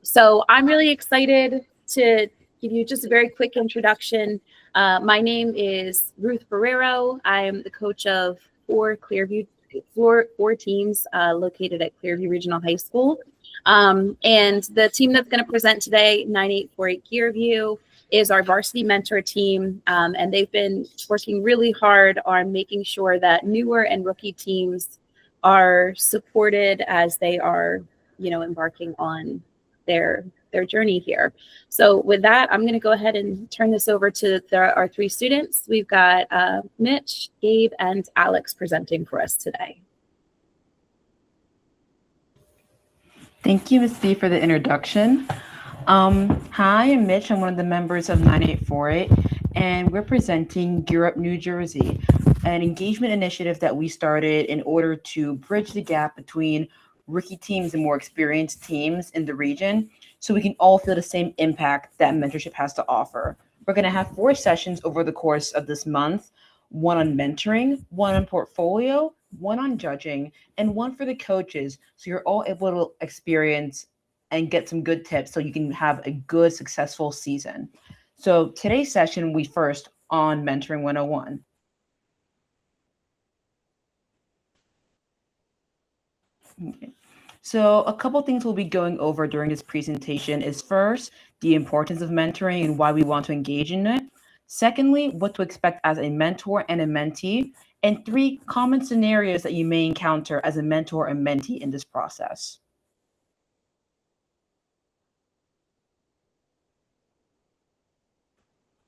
So I'm really excited to give you just a very quick introduction. My name is Ruth Barrero. I'm the coach of four teams located at Clearview Regional High School. And the team that's going to present today, 9848 GearView, is our varsity mentor team. And they've been working really hard on making sure that newer and rookie teams are supported as they are, embarking on their journey here. So with that, I'm going to go ahead and turn this over to our three students. We've got Mitch, Gabe, and Alex presenting for us today. Thank you, Ms. B, for the introduction. Hi, I'm Mitch. I'm one of the members of 9848, and we're presenting Gear Up New Jersey, an engagement initiative that we started in order to bridge the gap between rookie teams and more experienced teams in the region so we can all feel the same impact that mentorship has to offer. We're going to have 4 sessions over the course of this month, one on mentoring, one on portfolio, one on judging, and one for the coaches. So you're all able to experience and get some good tips so you can have a good, successful season. So today's session, we first on Mentoring 101. Okay. So a couple things we'll be going over during this presentation is first, the importance of mentoring and why we want to engage in it. Secondly, what to expect as a mentor and a mentee. And 3 common scenarios that you may encounter as a mentor and mentee in this process.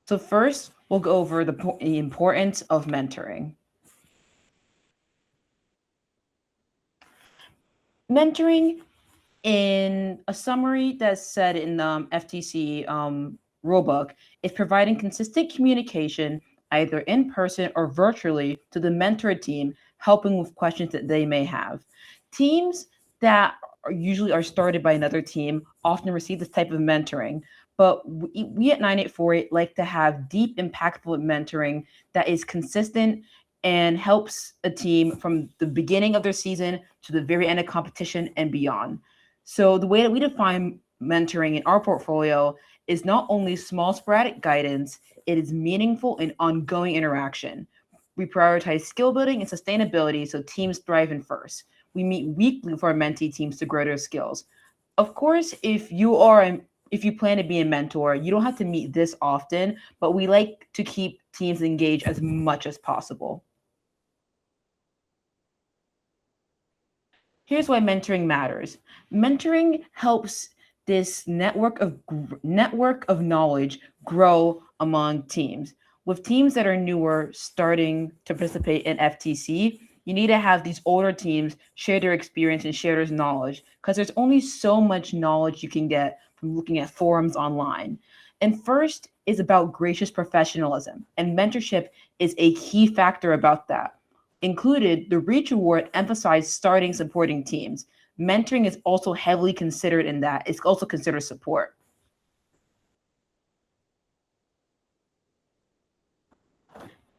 So first, we'll go over the importance of mentoring. Mentoring, in a summary that's said in the FTC rulebook, is providing consistent communication either in person or virtually to the mentor team, helping with questions that they may have. Teams that usually are started by another team often receive this type of mentoring, but we at 9848 like to have deep, impactful mentoring that is consistent and helps a team from the beginning of their season to the very end of competition and beyond. So the way that we define mentoring in our portfolio is not only small sporadic guidance, it is meaningful and ongoing interaction. We prioritize skill building and sustainability so teams thrive in first. We meet weekly for our mentee teams to grow their skills. Of course, if you plan to be a mentor, you don't have to meet this often, but we like to keep teams engaged as much as possible. Here's why mentoring matters. Mentoring helps this network of knowledge grow among teams. With teams that are newer starting to participate in FTC, you need to have these older teams share their experience and share their knowledge because there's only so much knowledge you can get from looking at forums online. And first is about gracious professionalism, and mentorship is a key factor about that. Included, the Reach Award emphasized starting supporting teams. Mentoring is also heavily considered in that. It's also considered support.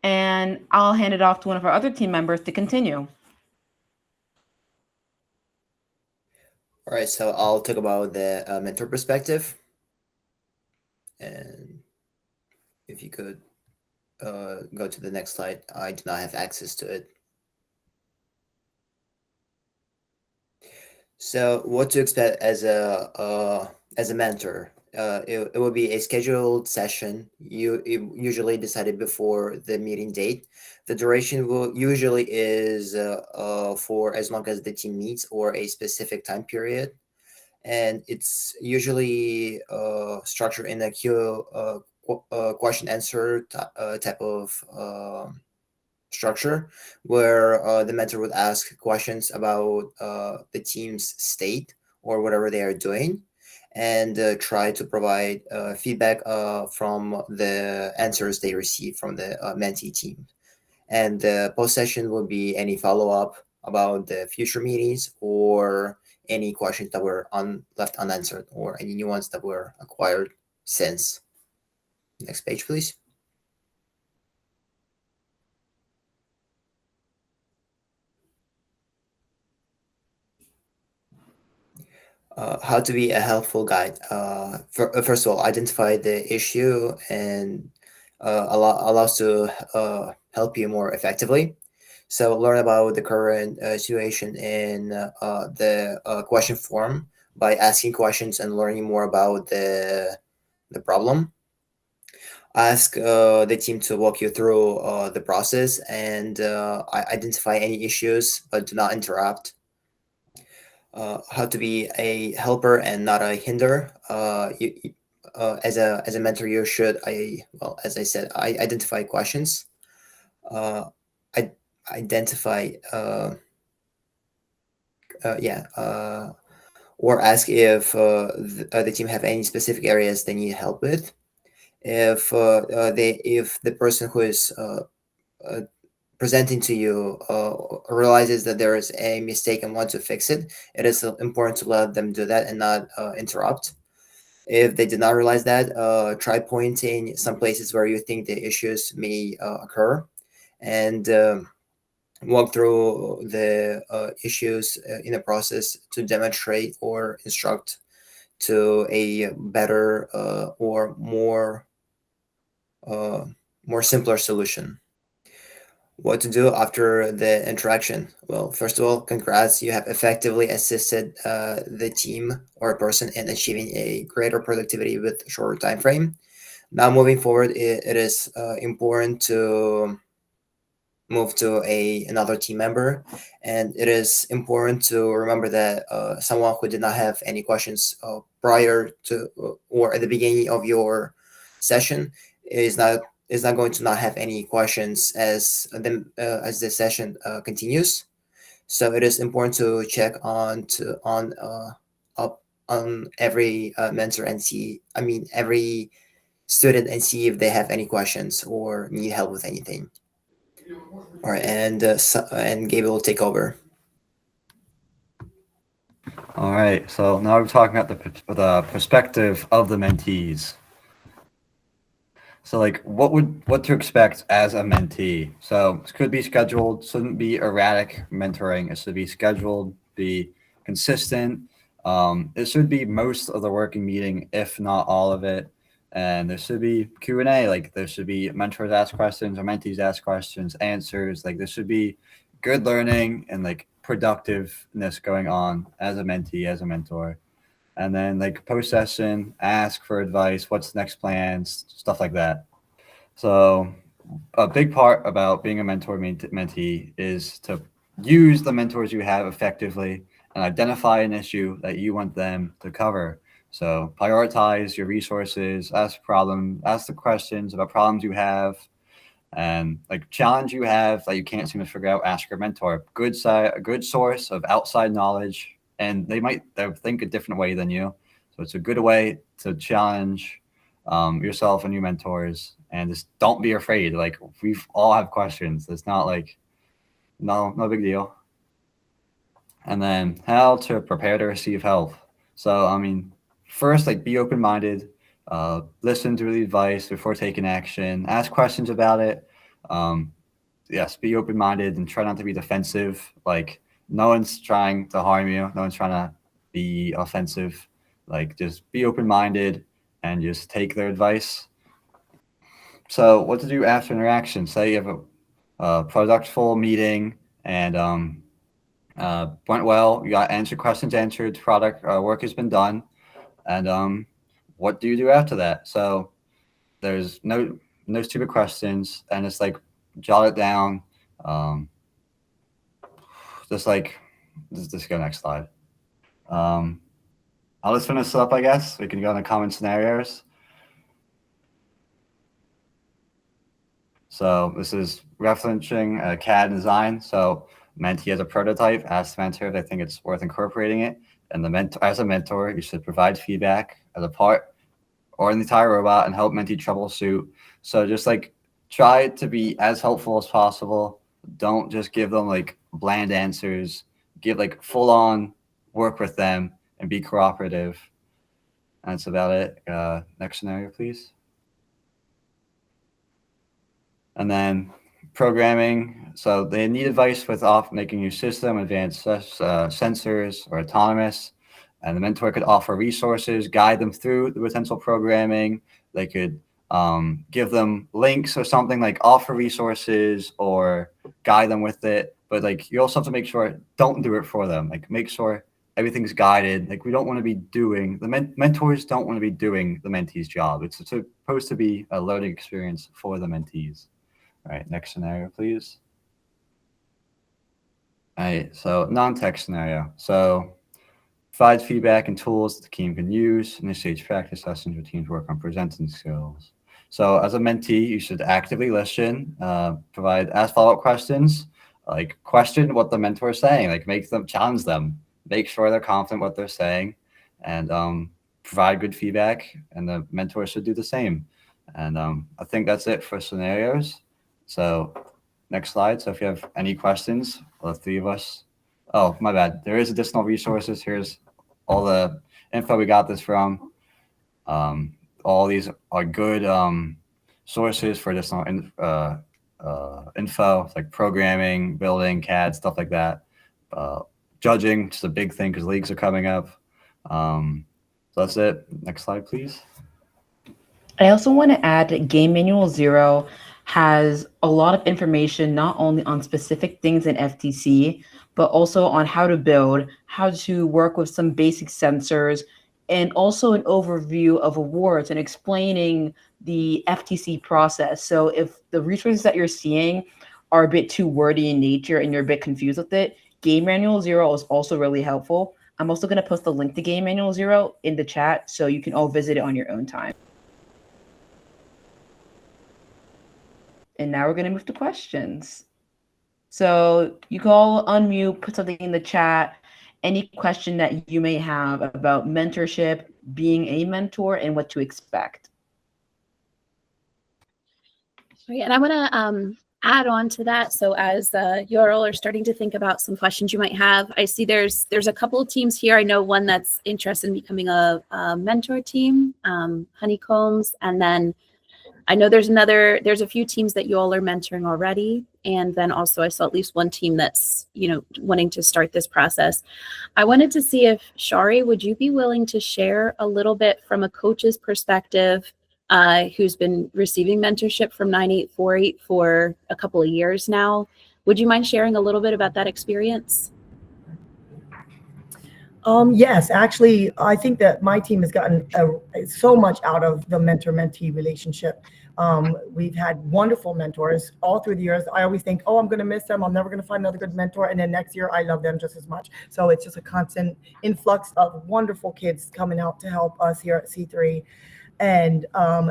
And I'll hand it off to one of our other team members to continue. All right, so I'll talk about the mentor perspective. And if you could go to the next slide, I do not have access to it. So what to expect as a mentor? It will be a scheduled session. Usually decided before the meeting date. The duration will usually is for as long as the team meets or a specific time period, and it's usually structured in a question answer type of structure where the mentor would ask questions about the team's state or whatever they are doing, and try to provide feedback from the answers they receive from the mentee team. And the post session will be any follow-up about the future meetings or any questions that were left unanswered or any new ones that were acquired since. Next page, please. How to be a helpful guide. First of all, identify the issue and allows to help you more effectively. So learn about the current situation in the question form by asking questions and learning more about the problem. Ask the team to walk you through the process and identify any issues, but do not interrupt. How to be a helper and not a hinder. As a mentor, you should as I said, I identify questions. I identify yeah or ask if the team have any specific areas they need help with. If the person who is uh, presenting to you realizes that there is a mistake and want to fix it, it is important to let them do that and not interrupt. If they did not realize that, try pointing some places where you think the issues may occur, and walk through the issues in a process to demonstrate or instruct to a better or more simpler solution. What to do after the interaction? Well, first of all, congrats. You have effectively assisted the team or person in achieving a greater productivity with a shorter time frame. Now, moving forward, it is important to move to another team member, and it is important to remember that someone who did not have any questions prior to or at the beginning of your session is not going to not have any questions as the session continues. So it is important to check on up on every mentor and see, I mean, every student, and see if they have any questions or need help with anything. All right, and Gabe will take over. All right, so now we're talking about the perspective of the mentees. So like what to expect as a mentee. So it could be scheduled, shouldn't be erratic mentoring. It should be scheduled, be consistent. It should be most of the working meeting, if not all of it. And there should be Q&A, like there should be mentors ask questions or mentees ask questions, answers. Like there should be good learning and like productiveness going on as a mentee, as a mentor. And then like post session, ask for advice, what's the next plans, stuff like that. So a big part about being a mentor mentee is to use the mentors you have effectively and identify an issue that you want them to cover. So prioritize your resources, ask the questions about problems you have, and like challenge you have that you can't seem to figure out, ask your mentor. A good source of outside knowledge, and they'll think a different way than you. So it's a good way to challenge yourself and your mentors, and just don't be afraid. Like we all have questions. It's not like no big deal. And then how to prepare to receive help. So I mean, first, like be open-minded, listen to the advice before taking action, ask questions about it. Yes, be open-minded and try not to be defensive. Like no one's trying to harm you. No one's trying to be offensive. Like just be open-minded and just take their advice. So what to do after interaction? Say you have a productful meeting and went well. You got questions answered. Product work has been done. And what do you do after that? So there's no stupid questions, and it's like jot it down. Just go next slide. I'll just finish this up, I guess. We can go in the common scenarios. So this is referencing CAD design. So mentee has a prototype, ask the mentor if they think it's worth incorporating it. And as a mentor, you should provide feedback as a part or an entire robot and help mentee troubleshoot. So just like try to be as helpful as possible. Don't just give them like bland answers. Give like full on work with them and be cooperative. That's about it. Next scenario, please. And then programming. So they need advice with making your system advanced sensors or autonomous. And the mentor could offer resources, guide them through the potential programming. They could give them links or something, like offer resources or guide them with it. But like you also have to make sure, don't do it for them. Like make sure everything's guided. Like we don't want to be doing, mentors don't want to be doing the mentee's job. It's supposed to be a learning experience for the mentees. All right, next scenario, please. All right, so non-text scenario. So provide feedback and tools that the team can use, initiate practice sessions where teams work on presenting skills. So as a mentee, you should actively listen, ask follow-up questions, like question what the mentor is saying, like make them, challenge them, make sure they're confident what they're saying, and provide good feedback, and the mentor should do the same. And I think that's it for scenarios. So next slide. So if you have any questions, the three of us. Oh, my bad. There is additional resources. Here's all the info we got this from. All these are good sources for additional info, like programming, building, CAD, stuff like that. Judging, just a big thing because leagues are coming up. So that's it. Next slide, please. I also want to add that Game Manual 0 has a lot of information, not only on specific things in FTC, but also on how to build, how to work with some basic sensors, and also an overview of awards and explaining the FTC process. So if the resources that you're seeing are a bit too wordy in nature and you're a bit confused with it, Game Manual 0 is also really helpful. I'm also going to post the link to Game Manual 0 in the chat so you can all visit it on your own time. And now we're going to move to questions. So you can all unmute, put something in the chat, any question that you may have about mentorship, being a mentor, and what to expect. Right, and I want to add on to that. So as you all are starting to think about some questions you might have, I see there's a couple of teams here. I know one that's interested in becoming a mentor team, Honeycombs, and then I know there's a few teams that you all are mentoring already. And then also I saw at least one team that's, wanting to start this process. I wanted to see if, Shari, would you be willing to share a little bit from a coach's perspective who's been receiving mentorship from 9848 for a couple of years now? Would you mind sharing a little bit about that experience? Yes, actually, I think that my team has gotten so much out of the mentor-mentee relationship. We've had wonderful mentors all through the years. I always think, oh, I'm going to miss them. I'm never going to find another good mentor. And then next year, I love them just as much. So it's just a constant influx of wonderful kids coming out to help us here at C3. And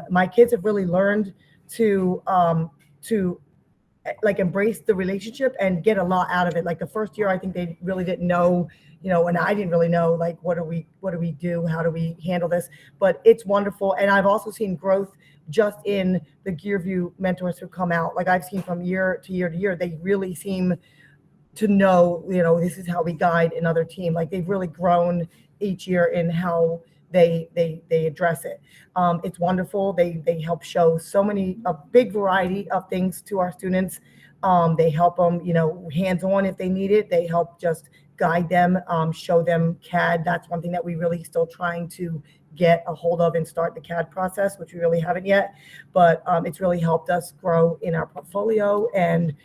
my kids have really learned to like embrace the relationship and get a lot out of it. Like the first year, I think they really didn't know, and I didn't really know, like, what do we do? How do we handle this? But it's wonderful. And I've also seen growth just in the GearView mentors who come out. Like I've seen from year to year to year, they really seem to know, this is how we guide another team. Like they've really grown each year in how they address it. It's wonderful. They help show a big variety of things to our students. They help them, hands-on if they need it. They help just guide them, show them CAD. That's one thing that we really still trying to get a hold of and start the CAD process, which we really haven't yet. But it's really helped us grow in our portfolio and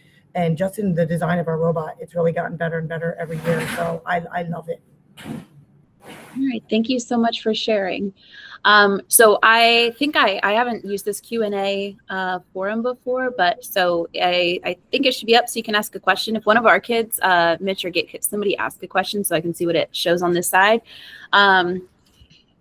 just in the design of our robot. It's really gotten better and better every year. So I love it. All right, thank you so much for sharing. So I think I haven't used this Q&A forum before, but so I think it should be up so you can ask a question. If one of our kids, Mitch or Git, somebody ask a question so I can see what it shows on this side.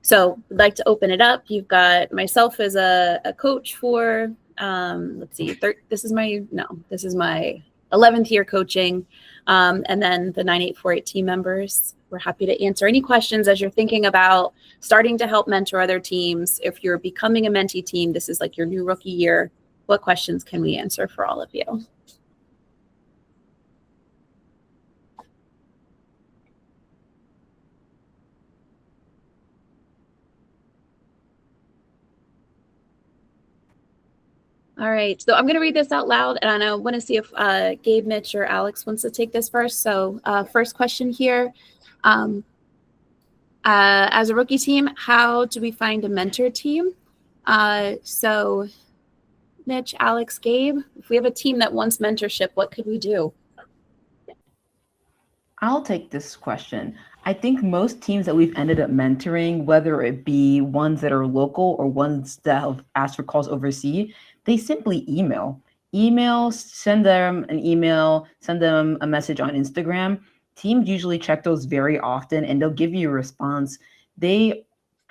So I'd like to open it up. You've got myself as a coach for, let's see, this is my 11th year coaching. And then the 9848 team members. We're happy to answer any questions as you're thinking about starting to help mentor other teams. If you're becoming a mentee team, this is like your new rookie year. What questions can we answer for all of you? All right, so I'm going to read this out loud, and I want to see if Gabe, Mitch, or Alex wants to take this first. So first question here. As a rookie team, how do we find a mentor team? So Mitch, Alex, Gabe, if we have a team that wants mentorship, what could we do? I'll take this question. I think most teams that we've ended up mentoring, whether it be ones that are local or ones that have asked for calls overseas, they simply email. Email, send them an email, send them a message on Instagram. Teams usually check those very often and they'll give you a response.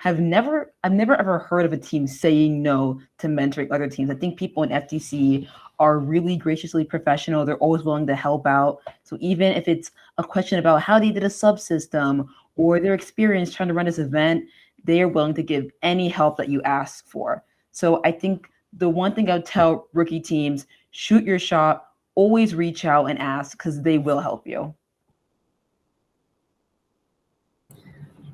I've never ever heard of a team saying no to mentoring other teams. I think people in FTC are really graciously professional. They're always willing to help out. So even if it's a question about how they did a subsystem or their experience trying to run this event, they are willing to give any help that you ask for. So I think the one thing I would tell rookie teams, shoot your shot, always reach out and ask because they will help you.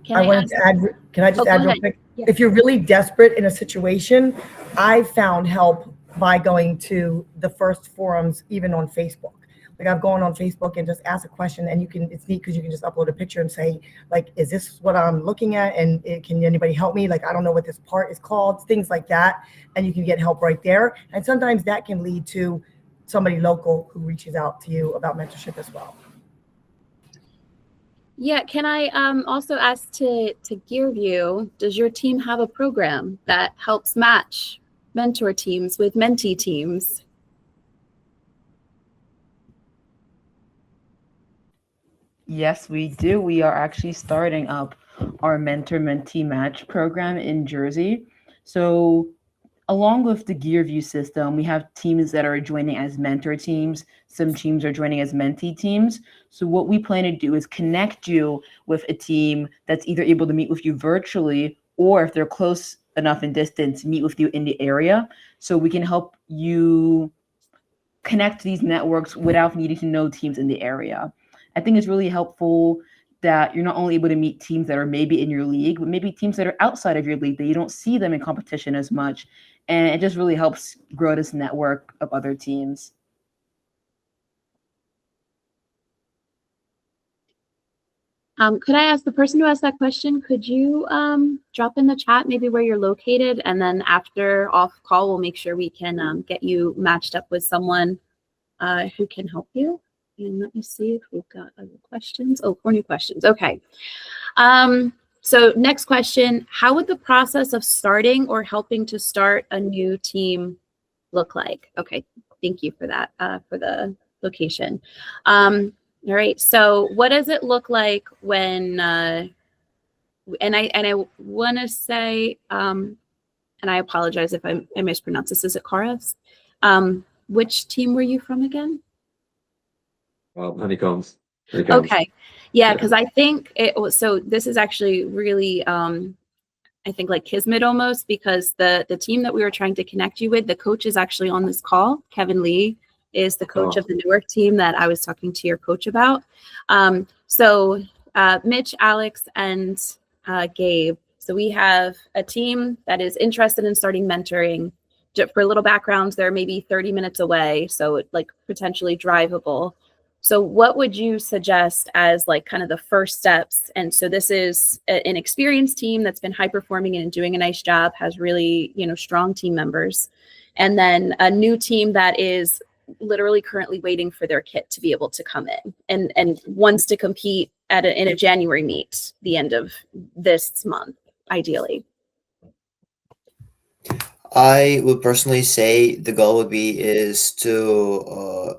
Can I just add real ahead. quick? Yeah. If you're really desperate in a situation, I've found help by going to the first forums, even on Facebook. Like I've gone on Facebook and just asked a question, and it's neat because you can just upload a picture and say, like, is this what I'm looking at? And can anybody help me? Like, I don't know what this part is called, things like that. And you can get help right there. And sometimes that can lead to somebody local who reaches out to you about mentorship as well. Yeah, can I also ask to GearView, does your team have a program that helps match mentor teams with mentee teams? Yes, we do. We are actually starting up our mentor-mentee match program in Jersey. So along with the GearView system, we have teams that are joining as mentor teams. Some teams are joining as mentee teams. So what we plan to do is connect you with a team that's either able to meet with you virtually, or if they're close enough in distance, meet with you in the area. So we can help you connect to these networks without needing to know teams in the area. I think it's really helpful that you're not only able to meet teams that are maybe in your league, but maybe teams that are outside of your league that you don't see them in competition as much. And it just really helps grow this network of other teams. Could I ask the person who asked that question, could you drop in the chat maybe where you're located? And then after off call, we'll make sure we can get you matched up with someone who can help you. And let me see if we've got other questions. Oh, 4 new questions. Okay. So next question, how would the process of starting or helping to start a new team look like? Okay, thank you for that, for the location. All right, so what does it look like when, and I want to say, and I apologize if I mispronounce this, is it Karas? Which team were you from again? Honeycombs. Okay, yeah, because I think it was, so this is actually really, I think like Kismet almost, because the team that we were trying to connect you with, the coach is actually on this call. Kevin Lee is the coach of the Newark team that I was talking to your coach about. So Mitch, Alex, and Gabe. So we have a team that is interested in starting mentoring. For a little background, they're maybe 30 minutes away, so like potentially drivable. So what would you suggest as like kind of the first steps? And so this is an experienced team that's been high performing and doing a nice job, has really, you know, strong team members. And then a new team that is literally currently waiting for their kit to be able to come in and wants to compete in a January meet, the end of this month, ideally. I would personally say the goal would be is to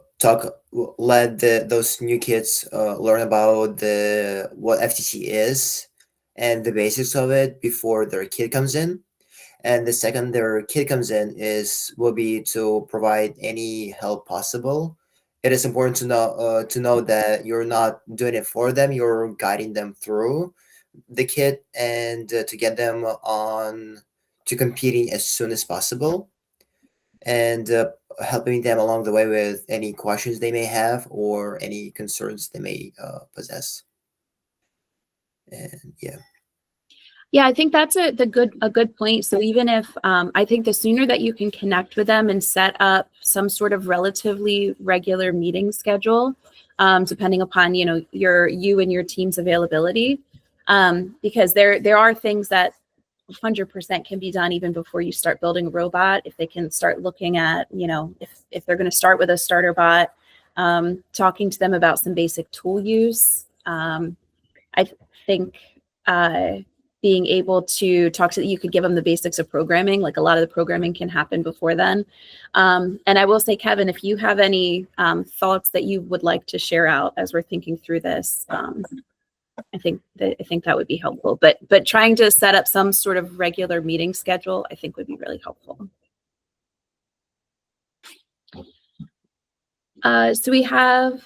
let those new kids learn about what FTC is and the basics of it before their kid comes in. And the second their kid comes in will be to provide any help possible. It is important to know that you're not doing it for them; you're guiding them through the kit and to get them on to competing as soon as possible, and helping them along the way with any questions they may have or any concerns they may possess. And yeah. Yeah, I think that's a good point. So even if I think the sooner that you can connect with them and set up some sort of relatively regular meeting schedule, depending upon you and your team's availability, because there are things that 100% can be done even before you start building a robot. If they can start looking at, if they're going to start with a starter bot, talking to them about some basic tool use. I think being able to talk to, you could give them the basics of programming. Like a lot of the programming can happen before then. And I will say, Kevin, if you have any thoughts that you would like to share out as we're thinking through this, I think that would be helpful. But trying to set up some sort of regular meeting schedule, I think would be really helpful. So we have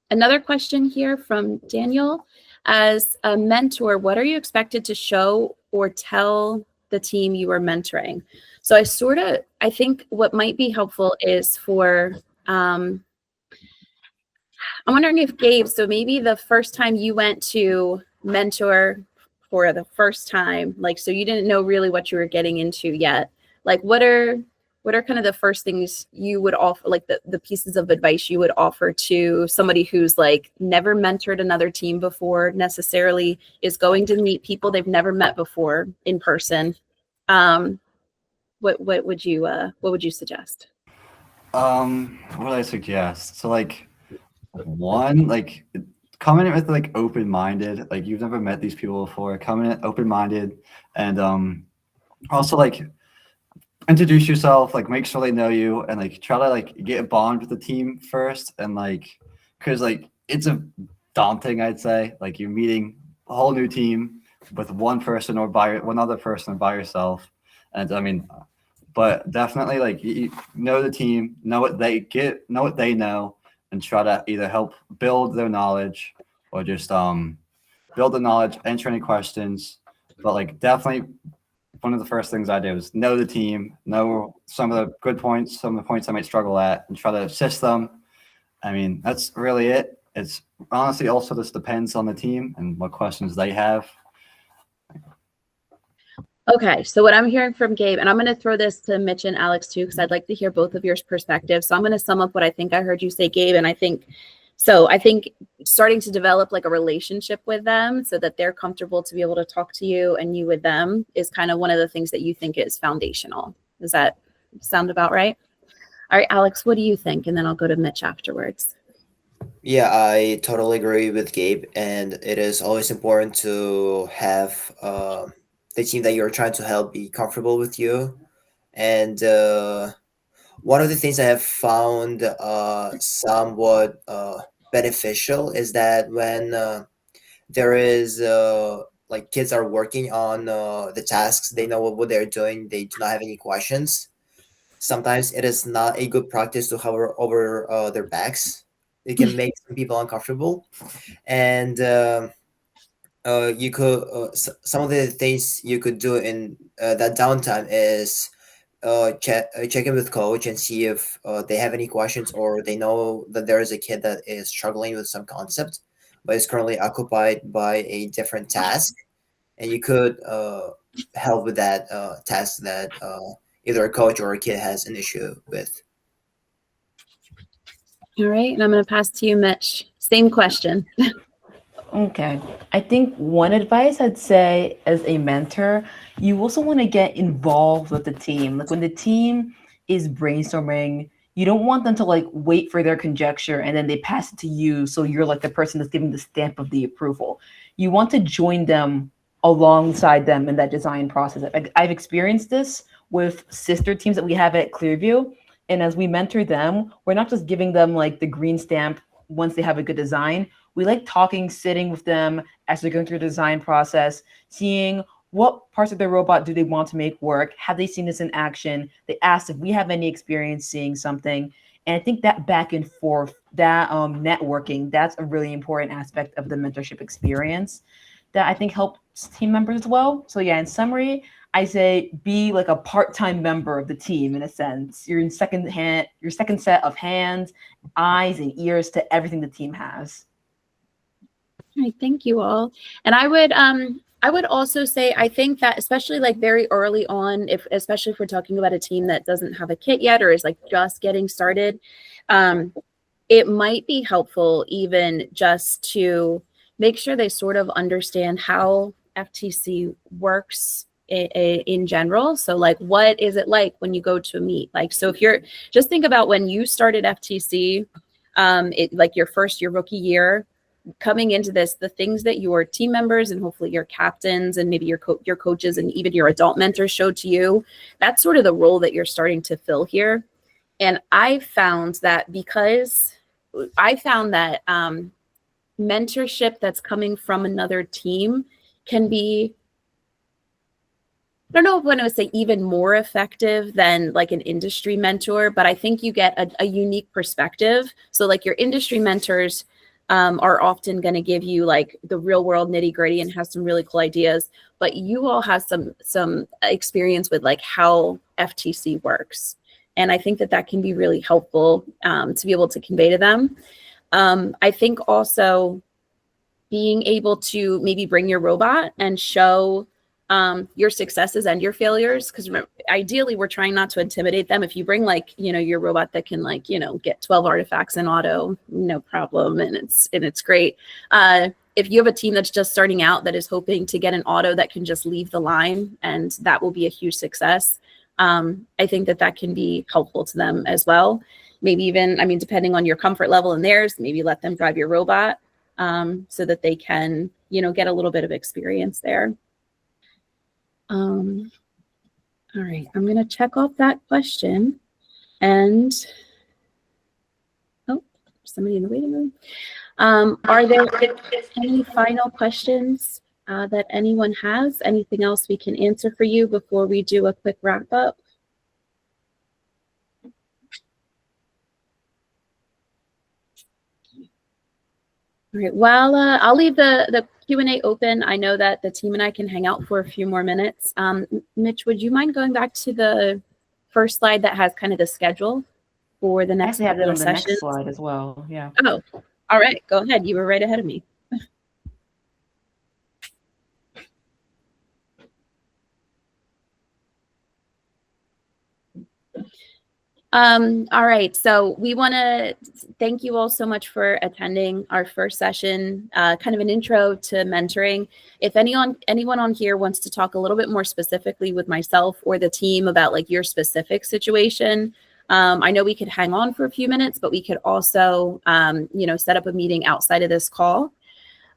another question here from Daniel. As a mentor, what are you expected to show or tell the team you are mentoring? So I think what might be helpful is for, I'm wondering if Gabe, so maybe the first time you went to mentor for the first time, like, so you didn't know really what you were getting into yet. Like, what are kind of the first things you would offer, like the pieces of advice you would offer to somebody who's like never mentored another team before, necessarily is going to meet people they've never met before in person? What would you suggest? What would I suggest? So like one, like coming in with like open-minded, like you've never met these people before, coming in open-minded, and also like introduce yourself, like make sure they know you, and like try to like get a bond with the team first, and like because like it's a daunting, I'd say, like you're meeting a whole new team with one person or one other person or by yourself. And I mean, but definitely like you know the team, know what they get, know what they know, and try to either help build their knowledge or just build the knowledge, answer any questions. But like definitely one of the first things I did was know the team, know some of the good points, some of the points I might struggle at, and try to assist them. I mean, that's really it. It's honestly also just depends on the team and what questions they have. Okay, so what I'm hearing from Gabe, and I'm going to throw this to Mitch and Alex too, because I'd like to hear both of your perspectives. So I'm going to sum up what I think I heard you say, Gabe, and I think starting to develop like a relationship with them so that they're comfortable to be able to talk to you and you with them is kind of one of the things that you think is foundational. Does that sound about right? All right, Alex, what do you think? And then I'll go to Mitch afterwards. Yeah, I totally agree with Gabe, and it is always important to have the team that you're trying to help be comfortable with you. And one of the things I have found somewhat beneficial is that when there is like kids are working on the tasks, they know what they're doing, they do not have any questions. Sometimes it is not a good practice to hover over their backs. It can make some people uncomfortable, and you could some of the things you could do in that downtime is check in with coach and see if they have any questions, or they know that there is a kid that is struggling with some concept but is currently occupied by a different task, and you could help with that task that either a coach or a kid has an issue with. All right, and I'm going to pass to you, Mitch. Same question. Okay. I think one advice I'd say as a mentor, you also want to get involved with the team. Like when the team is brainstorming, you don't want them to like wait for their conjecture and then they pass it to you. So you're like the person that's giving the stamp of the approval. You want to join them alongside them in that design process. I've experienced this with sister teams that we have at GearView. And as we mentor them, we're not just giving them like the green stamp once they have a good design. We like talking, sitting with them as they're going through the design process, seeing what parts of their robot do they want to make work? Have they seen this in action? They asked if we have any experience seeing something. And I think that back and forth, that networking, that's a really important aspect of the mentorship experience that I think helps team members as well. So yeah, in summary, I say be like a part-time member of the team in a sense. You're your second set of hands, eyes, and ears to everything the team has. All right, thank you all. And I would also say, I think that especially like very early on, especially if we're talking about a team that doesn't have a kit yet or is like just getting started, it might be helpful even just to make sure they sort of understand how FTC works in general. So like, what is it like when you go to a meet? Like, so if you're, just think about when you started FTC, like your rookie year, coming into this, the things that your team members and hopefully your captains and maybe your coaches and even your adult mentors showed to you, that's sort of the role that you're starting to fill here. And I found that mentorship that's coming from another team can be, I don't know if I want to say even more effective than like an industry mentor, but I think you get a unique perspective. So like your industry mentors are often going to give you like the real world nitty gritty and have some really cool ideas, but you all have some experience with like how FTC works. And I think that can be really helpful to be able to convey to them. I think also being able to maybe bring your robot and show your successes and your failures, because ideally we're trying not to intimidate them. If you bring like, your robot that can like, get 12 artifacts in auto, no problem, and it's great. If you have a team that's just starting out that is hoping to get an auto that can just leave the line, and that will be a huge success, I think that can be helpful to them as well. Maybe even, depending on your comfort level and theirs, maybe let them drive your robot so that they can, get a little bit of experience there. All right, I'm going to check off that question. And, somebody in the waiting room. Are there any final questions that anyone has? Anything else we can answer for you before we do a quick wrap up? All right, well, I'll leave the Q&A open. I know that the team and I can hang out for a few more minutes. Mitch, would you mind going back to the first slide that has kind of the schedule for the next couple of sessions? Next slide as well, yeah. Oh, all right, go ahead. You were right ahead of me. All right, so we want to thank you all so much for attending our first session, kind of an intro to mentoring. If anyone on here wants to talk a little bit more specifically with myself or the team about like your specific situation, I know we could hang on for a few minutes, but we could also, set up a meeting outside of this call.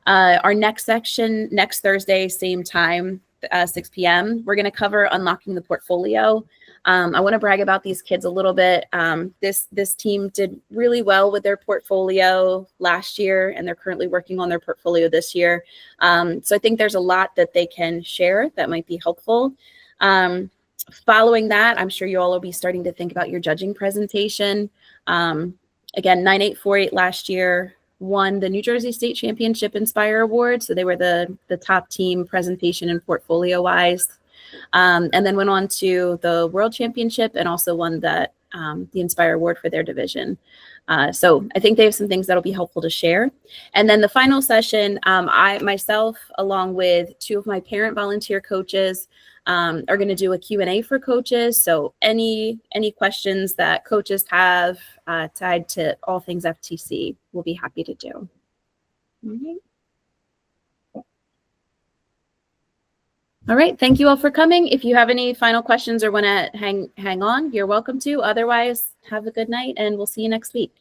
Our next section, next Thursday, same time, 6 p.m., we're going to cover unlocking the portfolio. I want to brag about these kids a little bit. This team did really well with their portfolio last year, and they're currently working on their portfolio this year. So I think there's a lot that they can share that might be helpful. Following that, I'm sure you all will be starting to think about your judging presentation. Again, 9848 last year won the New Jersey State Championship Inspire Award. So they were the top team presentation and portfolio wise. And then went on to the World Championship and also won the Inspire Award for their division. So I think they have some things that'll be helpful to share. And then the final session, I myself, along with two of my parent volunteer coaches, are going to do a Q&A for coaches. So any questions that coaches have tied to all things FTC, we'll be happy to do. All right. All right, thank you all for coming. If you have any final questions or want to hang on, you're welcome to. Otherwise, have a good night and we'll see you next week.